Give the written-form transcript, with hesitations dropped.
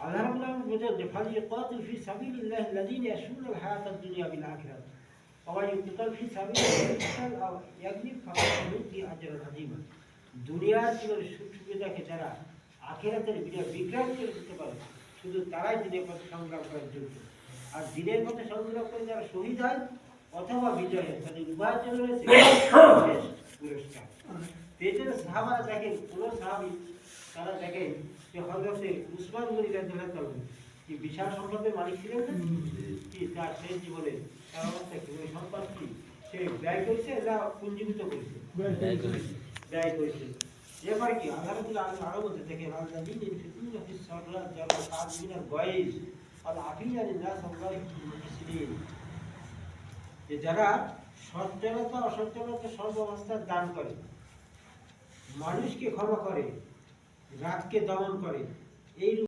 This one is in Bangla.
আল্লাহ রাব্বুল আলামিন বলেন যে ফালিয়াকাতিল ফি সাবিলিল্লাহি আল্লাযীনা ইয়াশরুনা আল হায়াতাদ দুনিয়া বিল আখিরাহ ওয়া মান ইউকাতিল ফি সাবিলিল্লাহি আও ইয়াগলিব ফাকাদ ইউতি আজরান আযীমা। দুনিয়ার জীবনে সুখ সুবিধাকে যারা আখিরাতের বিক্রয় করে দিতে পারে শুধু তারাই দিনের পথে সংগ্রাম করার যোগ্য। আর দিনের পথে সংগ্রাম করে যারা শহীদ হয় অথবা বিজয় হয় তাদের উভয়ের জন্য রয়েছে বিশেষ পুরস্কার। পেছনে সাহাবারা দেখেন কোন সাহাবী তারা দেখেন যে হযরতে উসমান গনি রাদিয়াল্লাহু আনহু কি বিশাল সম্পদের মালিক ছিলেন না, কি তার শেষ জীবনে তার অবস্থা কি ওই সম্পদ কি সে ব্যয় করেছে না পুঞ্জীভূত করেছে? ব্যয় করেছে। এবার কি আল্লাহ রাব্বুল আলামিন আরো বলতে দেখেন আল্লাযীনা ইউনফিকুনা ফিস সাররাত ওয়াল কাযিমিনাল গায়জ ওয়াল আফিনা আনিন নাস ওয়াল্লাহু ইউহিব্বুল মুহসিনিন। যে যারা সচ্ছলতা অসচ্ছলতা সর্বাবস্থায় দান করে, মানুষকে ক্ষমা করে, রাতকে দমন করে, এই